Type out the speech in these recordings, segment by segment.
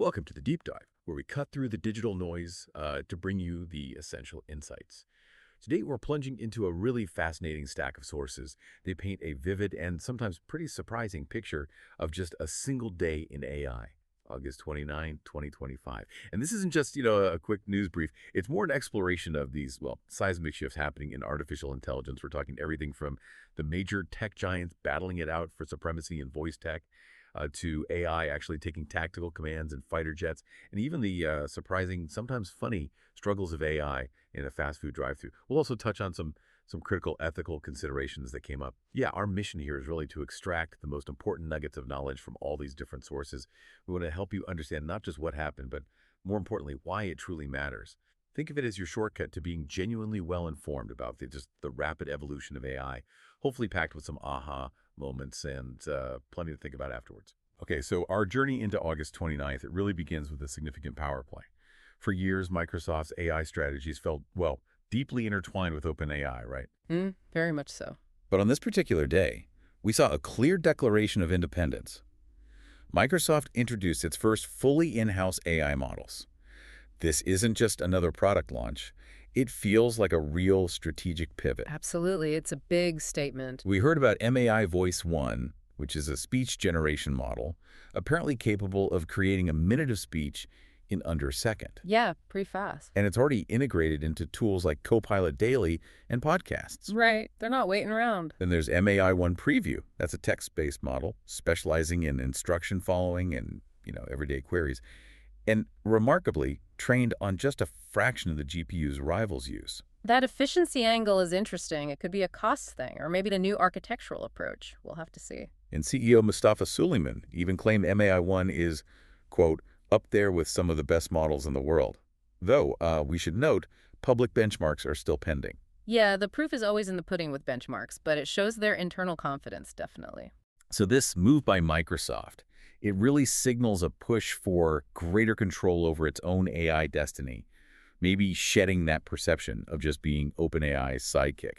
Welcome to the Deep Dive, where we cut through the digital noise to bring you the essential insights. Today, we're plunging into a really fascinating stack of sources. They paint a vivid and sometimes pretty surprising picture of just a single day in AI, August 29, 2025. And this isn't just, a quick news brief. It's more an exploration of these, seismic shifts happening in artificial intelligence. We're talking everything from the major tech giants battling it out for supremacy in voice tech, to AI actually taking tactical commands in fighter jets, and even the surprising, sometimes funny, struggles of AI in a fast food drive-thru. We'll also touch on some critical ethical considerations that came up. Yeah, our mission here is really to extract the most important nuggets of knowledge from all these different sources. We want to help you understand not just what happened, but more importantly, why it truly matters. Think of it as your shortcut to being genuinely well-informed about the rapid evolution of AI, hopefully packed with some aha moments and plenty to think about afterwards. Okay, so our journey into August 29th, it really begins with a significant power play. For years, Microsoft's AI strategies felt, deeply intertwined with OpenAI, right? Very much so. But on this particular day, we saw a clear declaration of independence. Microsoft introduced its first fully in-house AI models. This isn't just another product launch. It feels like a real strategic pivot. Absolutely. It's a big statement. We heard about AI Voice 1, which is a speech generation model, apparently capable of creating a minute of speech in under a second. Yeah, pretty fast. And it's already integrated into tools like Copilot Daily and podcasts. Right. They're not waiting around. Then there's MAI 1 Preview. That's a text-based model specializing in instruction following and, everyday queries. And remarkably, trained on just a fraction of the GPU's rivals use. That efficiency angle is interesting. It could be a cost thing, or maybe a new architectural approach. We'll have to see. And CEO Mustafa Suleyman even claimed MAI-1 is, quote, up there with some of the best models in the world. Though, we should note, public benchmarks are still pending. Yeah, the proof is always in the pudding with benchmarks, but it shows their internal confidence, definitely. So this move by Microsoft, it really signals a push for greater control over its own AI destiny, maybe shedding that perception of just being OpenAI's sidekick.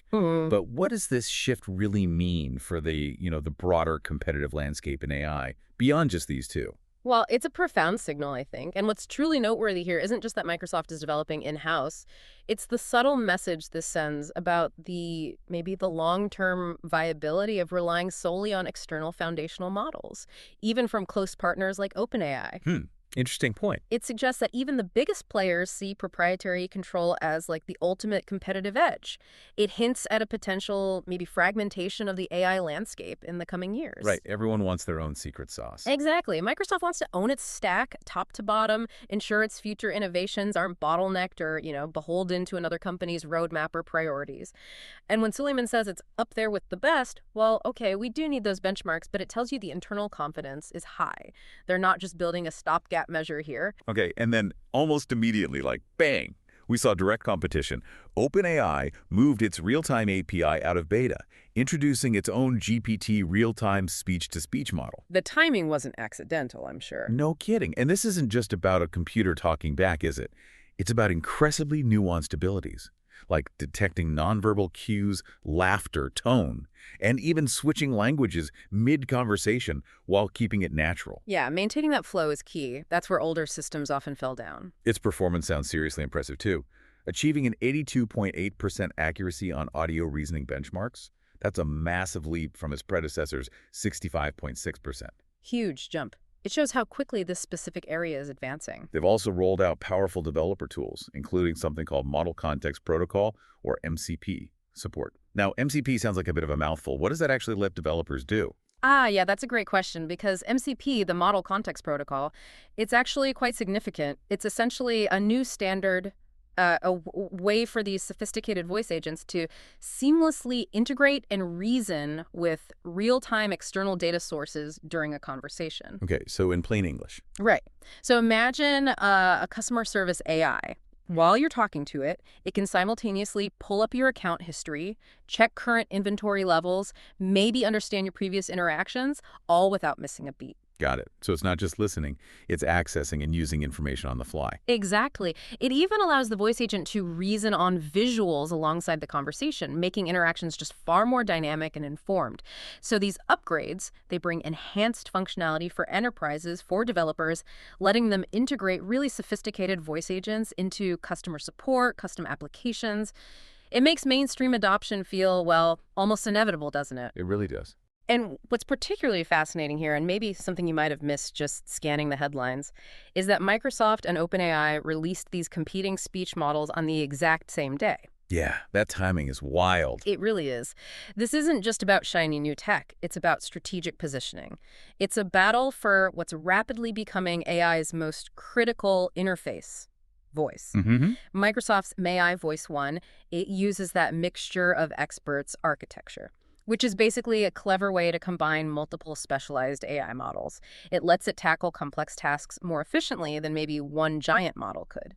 But what does this shift really mean for the broader competitive landscape in AI beyond just these two? Well, it's a profound signal, I think. And what's truly noteworthy here isn't just that Microsoft is developing in-house. It's the subtle message this sends about maybe the long-term viability of relying solely on external foundational models, even from close partners like OpenAI. Interesting point. It suggests that even the biggest players see proprietary control as like the ultimate competitive edge. It hints at a potential maybe fragmentation of the AI landscape in the coming years. Right. Everyone wants their own secret sauce. Exactly. Microsoft wants to own its stack top to bottom, ensure its future innovations aren't bottlenecked or, beholden to another company's roadmap or priorities. And when Suleyman says it's up there with the best, well, okay, we do need those benchmarks, but it tells you the internal confidence is high. They're not just building a stopgap measure here. Okay, and then almost immediately, like bang, we saw direct competition. OpenAI moved its real-time API out of beta, introducing its own GPT-realtime speech-to-speech model. The timing wasn't accidental, I'm sure. No kidding. And this isn't just about a computer talking back, is it? It's about incredibly nuanced abilities, like detecting nonverbal cues, laughter, tone, and even switching languages mid-conversation while keeping it natural. Yeah, maintaining that flow is key. That's where older systems often fell down. Its performance sounds seriously impressive, too. Achieving an 82.8% accuracy on audio reasoning benchmarks, that's a massive leap from its predecessor's 65.6%. Huge jump. It shows how quickly this specific area is advancing. They've also rolled out powerful developer tools, including something called Model Context Protocol, or MCP, support. Now, MCP sounds like a bit of a mouthful. What does that actually let developers do? Yeah, that's a great question because MCP, the Model Context Protocol, it's actually quite significant. It's essentially a new standard, way for these sophisticated voice agents to seamlessly integrate and reason with real-time external data sources during a conversation. Okay, so in plain English. Right. So imagine a customer service AI. While you're talking to it, it can simultaneously pull up your account history, check current inventory levels, maybe understand your previous interactions, all without missing a beat. Got it. So it's not just listening, it's accessing and using information on the fly. Exactly. It even allows the voice agent to reason on visuals alongside the conversation, making interactions just far more dynamic and informed. So these upgrades, they bring enhanced functionality for enterprises, for developers, letting them integrate really sophisticated voice agents into customer support, custom applications. It makes mainstream adoption feel, well, almost inevitable, doesn't it? It really does. And what's particularly fascinating here, and maybe something you might have missed just scanning the headlines, is that Microsoft and OpenAI released these competing speech models on the exact same day. Yeah, that timing is wild. It really is. This isn't just about shiny new tech. It's about strategic positioning. It's a battle for what's rapidly becoming AI's most critical interface, voice. Mm-hmm. Microsoft's AI Voice One, it uses that mixture of experts architecture, which is basically a clever way to combine multiple specialized AI models. It lets it tackle complex tasks more efficiently than maybe one giant model could.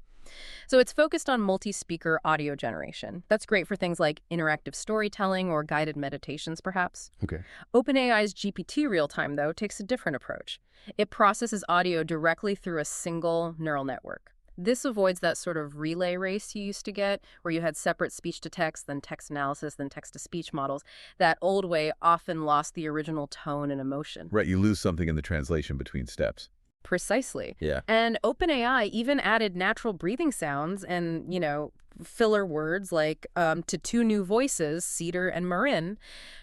So it's focused on multi-speaker audio generation. That's great for things like interactive storytelling or guided meditations, perhaps. Okay. OpenAI's GPT-Realtime, though, takes a different approach. It processes audio directly through a single neural network. This avoids that sort of relay race you used to get, where you had separate speech-to-text, then text analysis, then text-to-speech models. That old way often lost the original tone and emotion. Right, you lose something in the translation between steps. Precisely. Yeah. And OpenAI even added natural breathing sounds and, filler words like to two new voices, Cedar and Marin,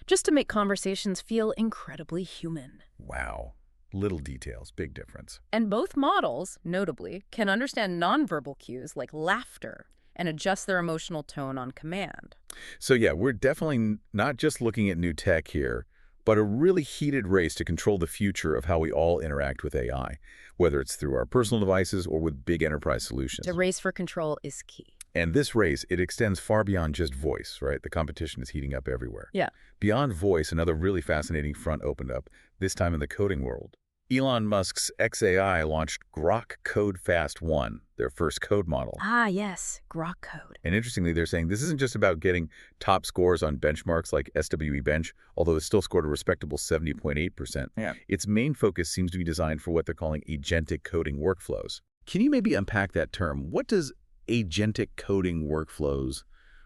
just to make conversations feel incredibly human. Wow. Little details, big difference. And both models, notably, can understand nonverbal cues like laughter and adjust their emotional tone on command. So yeah, we're definitely not just looking at new tech here, but a really heated race to control the future of how we all interact with AI, whether it's through our personal devices or with big enterprise solutions. The race for control is key. And this race, it extends far beyond just voice, right? The competition is heating up everywhere. Yeah. Beyond voice, another really fascinating front opened up, this time in the coding world. Elon Musk's XAI launched Grok Code Fast 1, their first code model. Ah, yes, Grok Code. And interestingly, they're saying this isn't just about getting top scores on benchmarks like SWE Bench, although it still scored a respectable 70.8%. Yeah. Its main focus seems to be designed for what they're calling agentic coding workflows. Can you maybe unpack that term? What does agentic coding workflows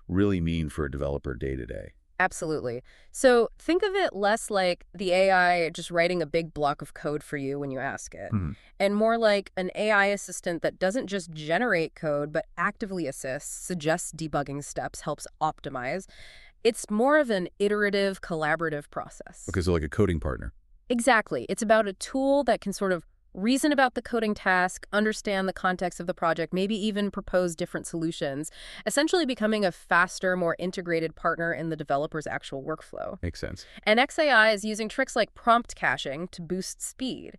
really mean for a developer day-to-day? Absolutely. So think of it less like the AI just writing a big block of code for you when you ask it, and more like an AI assistant that doesn't just generate code, but actively assists, suggests debugging steps, helps optimize. It's more of an iterative, collaborative process. Okay, so like a coding partner. Exactly. It's about a tool that can sort of reason about the coding task, understand the context of the project, maybe even propose different solutions, essentially becoming a faster, more integrated partner in the developer's actual workflow. Makes sense. And XAI is using tricks like prompt caching to boost speed.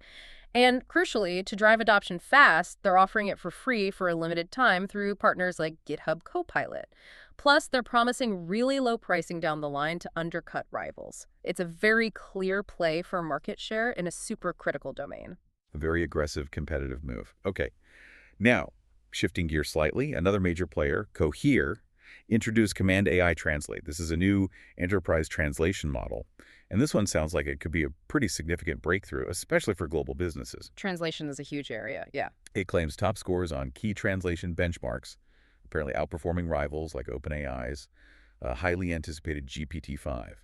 And crucially, to drive adoption fast, they're offering it for free for a limited time through partners like GitHub Copilot. Plus, they're promising really low pricing down the line to undercut rivals. It's a very clear play for market share in a super critical domain. A very aggressive, competitive move. Okay. Now, shifting gears slightly, another major player, Cohere, introduced Command AI Translate. This is a new enterprise translation model. And this one sounds like it could be a pretty significant breakthrough, especially for global businesses. Translation is a huge area, yeah. It claims top scores on key translation benchmarks, apparently outperforming rivals like OpenAI's highly anticipated GPT-5,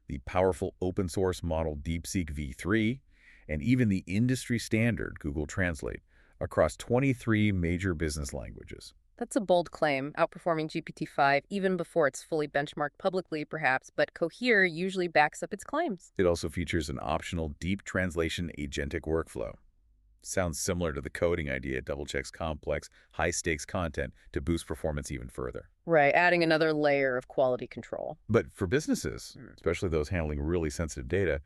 the powerful open source model DeepSeek V3, and even the industry standard Google Translate across 23 major business languages. That's a bold claim, outperforming GPT-5 even before it's fully benchmarked publicly, perhaps, but Cohere usually backs up its claims. It also features an optional deep translation agentic workflow. Sounds similar to the coding idea. It double-checks complex, high-stakes content to boost performance even further. Right, adding another layer of quality control. But for businesses, especially those handling really sensitive data,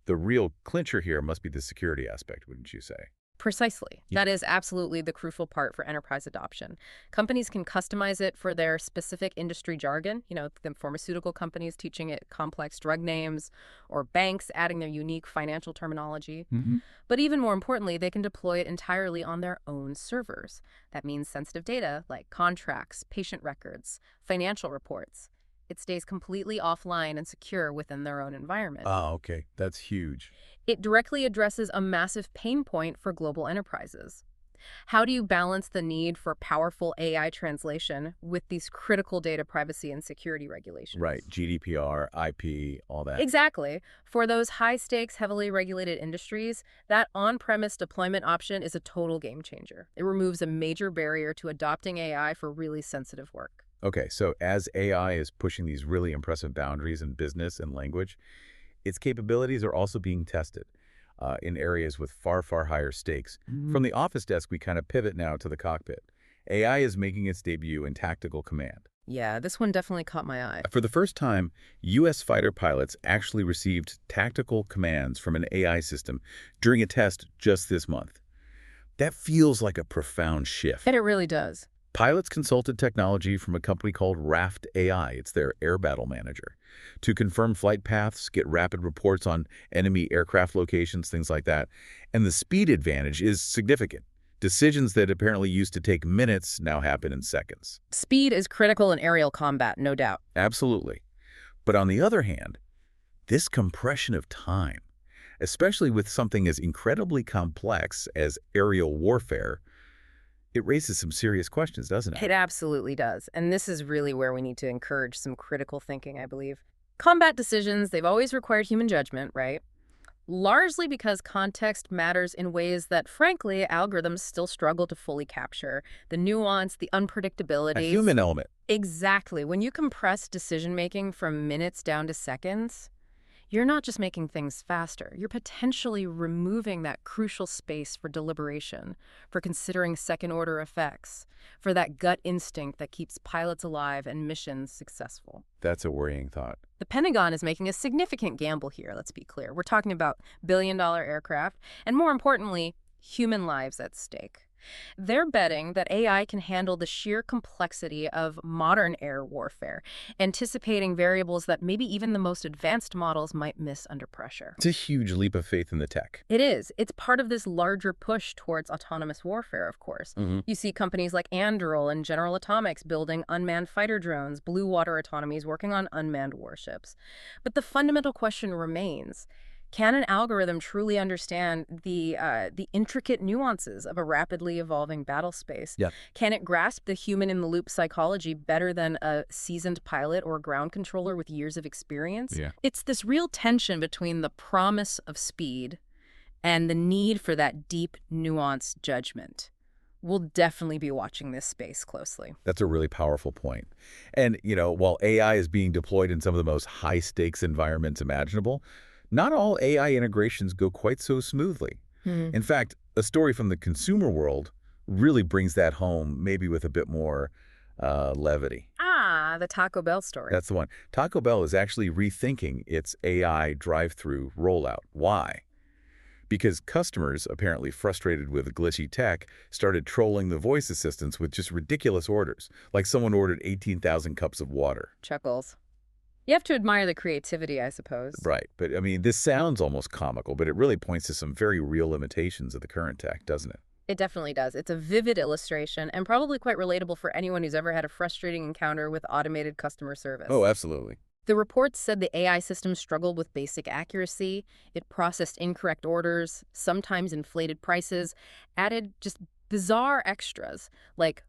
the real clincher here must be the security aspect, wouldn't you say? Precisely. Yeah. That is absolutely the crucial part for enterprise adoption. Companies can customize it for their specific industry jargon, the pharmaceutical companies teaching it complex drug names, or banks adding their unique financial terminology. But even more importantly, they can deploy it entirely on their own servers. That means sensitive data like contracts, patient records, financial reports. It stays completely offline and secure within their own environment. Ah, okay. That's huge. It directly addresses a massive pain point for global enterprises. How do you balance the need for powerful AI translation with these critical data privacy and security Right. regulations? GDPR, IP, all that. Exactly. For those high-stakes, heavily regulated industries, that on-premise deployment option is a total game changer. It removes a major barrier to adopting AI for really sensitive work. Okay, so as AI is pushing these really impressive boundaries in business and language, its capabilities are also being tested in areas with far, far higher stakes. From the office desk, we kind of pivot now to the cockpit. AI is making its debut in tactical command. Yeah, this one definitely caught my eye. For the first time, U.S. fighter pilots actually received tactical commands from an AI system during a test just this month. That feels like a profound shift. And it really does. Pilots consulted technology from a company called Raft AI, it's their air battle manager, to confirm flight paths, get rapid reports on enemy aircraft locations, things like that. And the speed advantage is significant. Decisions that apparently used to take minutes now happen in seconds. Speed is critical in aerial combat, no doubt. Absolutely. But on the other hand, this compression of time, especially with something as incredibly complex as aerial warfare, it raises some serious questions, doesn't It it? absolutely does. And this is really where we need to encourage some critical thinking, I believe. Combat decisions, they've always required human judgment, right? Largely because context matters in ways that, frankly, algorithms still struggle to fully capture. The nuance, the A unpredictability. human element. Exactly. When you compress decision-making from minutes down to seconds, you're not just making things faster. You're potentially removing that crucial space for deliberation, for considering second-order effects, for that gut instinct that keeps pilots alive and missions successful. That's a worrying thought. The Pentagon is making a significant gamble here, let's be clear. We're talking about billion-dollar aircraft, and more importantly, human lives at stake. They're betting that AI can handle the sheer complexity of modern air warfare, anticipating variables that maybe even the most advanced models might miss under pressure. It's a huge leap of faith in the tech. It is. It's part of this larger push towards autonomous warfare, of course. You see companies like Anduril and General Atomics building unmanned fighter drones, blue water autonomies working on unmanned warships. But the fundamental question remains, can an algorithm truly understand the intricate nuances of a rapidly evolving battle space? Yeah. Can it grasp the human-in-the-loop psychology better than a seasoned pilot or ground controller with years of experience? Yeah. It's this real tension between the promise of speed and the need for that deep, nuanced judgment. We'll definitely be watching this space closely. That's a really powerful point. And, while AI is being deployed in some of the most high-stakes environments imaginable, not all AI integrations go quite so smoothly. In fact, a story from the consumer world really brings that home, maybe with a bit more levity. Ah, the Taco Bell story. That's the one. Taco Bell is actually rethinking its AI drive-thru rollout. Why? Because customers, apparently frustrated with glitchy tech, started trolling the voice assistants with just ridiculous orders, like someone ordered 18,000 cups of water. Chuckles. You have to admire the creativity, I suppose. Right, but I mean, this sounds almost comical, but it really points to some very real limitations of the current tech, doesn't it? It definitely does. It's a vivid illustration and probably quite relatable for anyone who's ever had a frustrating encounter with automated customer service. Oh, absolutely. The reports said the AI system struggled with basic accuracy. It processed incorrect orders, sometimes inflated prices, added just bizarre extras like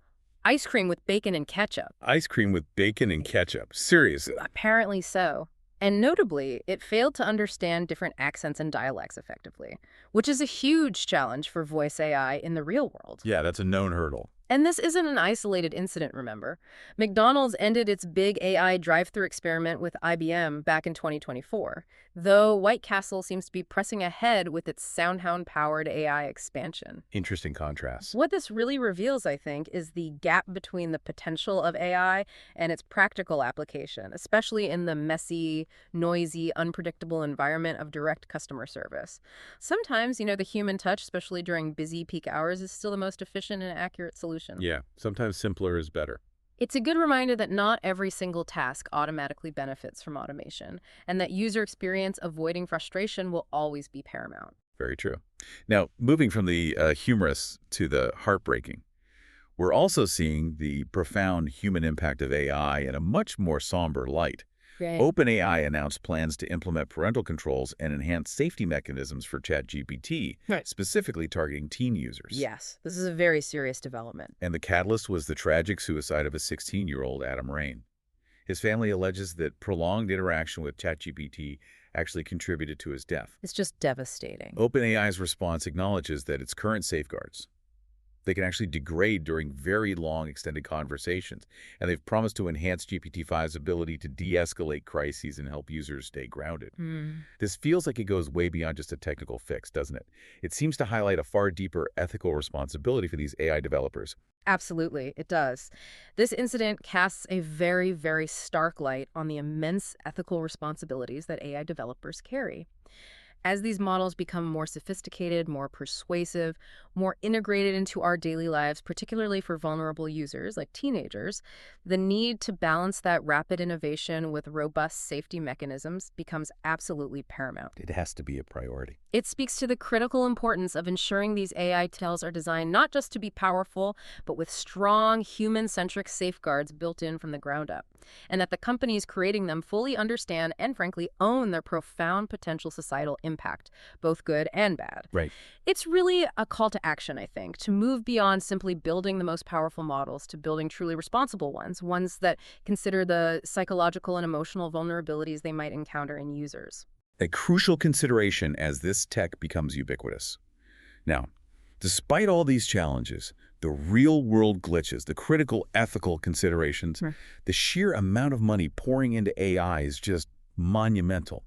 ice cream with bacon and ketchup. Ice cream with bacon and ketchup. Seriously. Apparently so. And notably, it failed to understand different accents and dialects effectively, which is a huge challenge for voice AI in the real world. Yeah, that's a known hurdle. And this isn't an isolated incident, remember. McDonald's ended its big AI drive-thru experiment with IBM back in 2024, though White Castle seems to be pressing ahead with its SoundHound-powered AI expansion. Interesting contrast. What this really reveals, I think, is the gap between the potential of AI and its practical application, especially in the messy, noisy, unpredictable environment of direct customer service. Sometimes, the human touch, especially during busy peak hours, is still the most efficient and accurate solution. Yeah, sometimes simpler is better. It's a good reminder that not every single task automatically benefits from automation, and that user experience avoiding frustration will always be paramount. Very true. Now, moving from the humorous to the heartbreaking, We're also seeing the profound human impact of AI in a much more somber light. Right. OpenAI announced plans to implement parental controls and enhance safety mechanisms for ChatGPT, Right. specifically targeting teen users. Yes, this is a very serious development. And the catalyst was the tragic suicide of a 16-year-old Adam Rain. His family alleges that prolonged interaction with ChatGPT actually contributed to his death. It's just devastating. OpenAI's response acknowledges that its current safeguards, they can actually degrade during very long, extended conversations, and they've promised to enhance GPT-5's ability to de-escalate crises and help users stay grounded. Hmm. This feels like it goes way beyond just a technical fix, doesn't it? It seems to highlight a far deeper ethical responsibility for these AI developers. Absolutely, it does. This incident casts a very, very stark light on the immense ethical responsibilities that AI developers carry. As these models become more sophisticated, more persuasive, more integrated into our daily lives, particularly for vulnerable users like teenagers, the need to balance that rapid innovation with robust safety mechanisms becomes absolutely paramount. It has to be a priority. It speaks to the critical importance of ensuring these AI tools are designed not just to be powerful, but with strong human-centric safeguards built in from the ground up, and that the companies creating them fully understand and, frankly, own their profound potential societal impact, both good and bad. Right. It's really a call to action, I think, to move beyond simply building the most powerful models to building truly responsible ones that consider the psychological and emotional vulnerabilities they might encounter in users. A crucial consideration as this tech becomes ubiquitous. Now, despite all these challenges, the real-world glitches, the critical ethical considerations, the sheer amount of money pouring into AI is just monumental.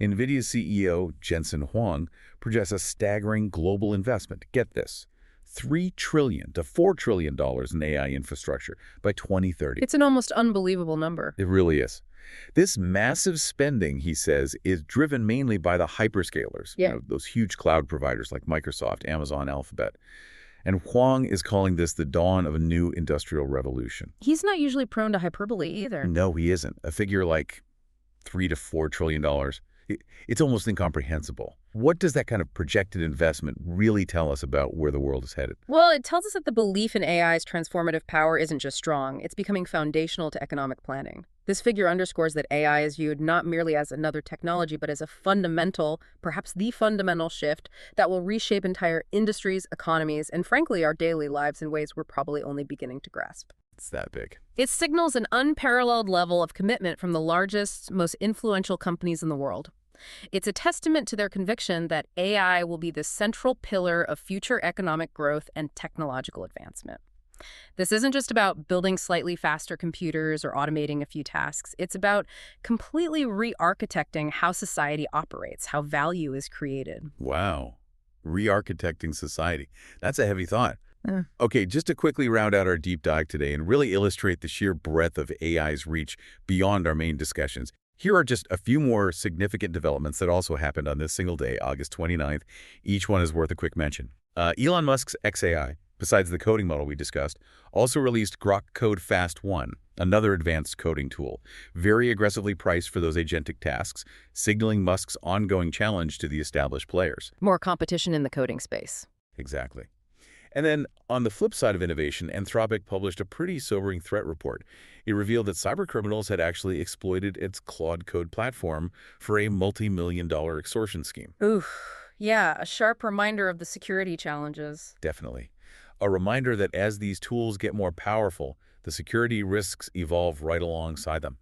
Nvidia's CEO, Jensen Huang, projects a staggering global investment. Get this, $3 trillion to $4 trillion in AI infrastructure by 2030. It's an almost unbelievable number. It really is. This massive spending, he says, is driven mainly by the hyperscalers, those huge cloud providers like Microsoft, Amazon, Alphabet. And Huang is calling this the dawn of a new industrial revolution. He's not usually prone to hyperbole either. No, he isn't. A figure like $3 to $4 trillion, it's almost incomprehensible. What does that kind of projected investment really tell us about where the world is headed? Well, it tells us that the belief in AI's transformative power isn't just strong, it's becoming foundational to economic planning. This figure underscores that AI is viewed not merely as another technology, but as a fundamental, perhaps the fundamental shift that will reshape entire industries, economies, and frankly, our daily lives in ways we're probably only beginning to grasp. It's that big. It signals an unparalleled level of commitment from the largest, most influential companies in the world. It's a testament to their conviction that AI will be the central pillar of future economic growth and technological advancement. This isn't just about building slightly faster computers or automating a few tasks. It's about completely re-architecting how society operates, how value is created. Wow. Re-architecting society. That's a heavy thought. Okay, just to quickly round out our deep dive today and really illustrate the sheer breadth of AI's reach beyond our main discussions, here are just a few more significant developments that also happened on this single day, August 29th. Each one is worth a quick mention. Elon Musk's XAI, besides the coding model we discussed, also released Grok Code Fast 1, another advanced coding tool, very aggressively priced for those agentic tasks, signaling Musk's ongoing challenge to the established players. More competition in the coding space. Exactly. And then, on the flip side of innovation, Anthropic published a pretty sobering threat report. It revealed that cybercriminals had actually exploited its Claude Code platform for a multi-million-dollar extortion scheme. Oof. Yeah, a sharp reminder of the security challenges. Definitely. A reminder that as these tools get more powerful, the security risks evolve right alongside them.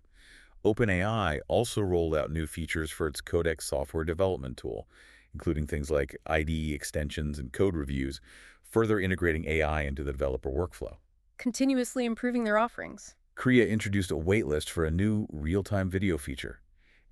OpenAI also rolled out new features for its Codex software development tool, including things like IDE extensions and code reviews, further integrating AI into the developer workflow. Continuously improving their offerings. Cohere introduced a waitlist for a new real-time video feature,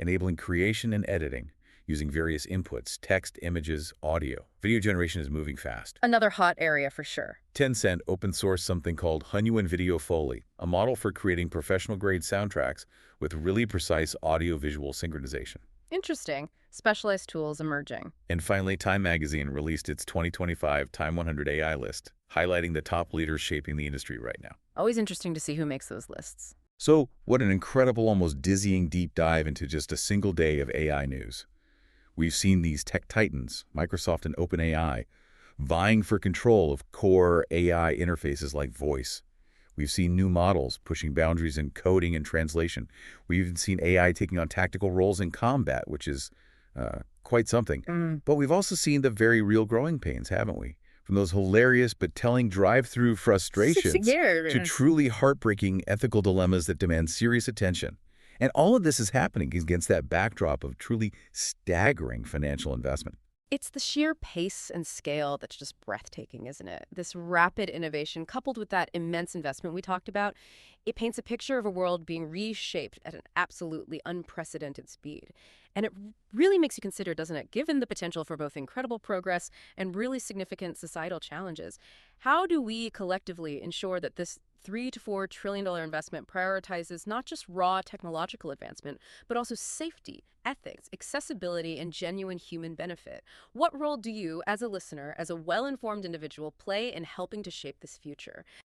enabling creation and editing using various inputs, text, images, audio. Video generation is moving fast. Another hot area for sure. Tencent open-sourced something called Hunyuan Video Foley, a model for creating professional-grade soundtracks with really precise audio-visual synchronization. Interesting. Specialized tools emerging. And finally, Time Magazine released its 2025 Time 100 AI list, highlighting the top leaders shaping the industry right now. Always interesting to see who makes those lists. So, what an incredible, almost dizzying deep dive into just a single day of AI news. We've seen these tech titans, Microsoft and OpenAI, vying for control of core AI interfaces like voice. We've seen new models pushing boundaries in coding and translation. We've even seen AI taking on tactical roles in combat, which is quite something. But we've also seen the very real growing pains, haven't we? From those hilarious but telling drive-through frustrations to Yeah. truly heartbreaking ethical dilemmas that demand serious attention. And all of this is happening against that backdrop of truly staggering financial investment. It's the sheer pace and scale that's just breathtaking, isn't it? This rapid innovation, coupled with that immense investment we talked about, it paints a picture of a world being reshaped at an absolutely unprecedented speed. And it really makes you consider, doesn't it, given the potential for both incredible progress and really significant societal challenges, how do we collectively ensure that this $3 to $4 trillion investment prioritizes not just raw technological advancement, but also safety, ethics, accessibility, and genuine human benefit? What role do you, as a listener, as a well-informed individual, play in helping to shape this future?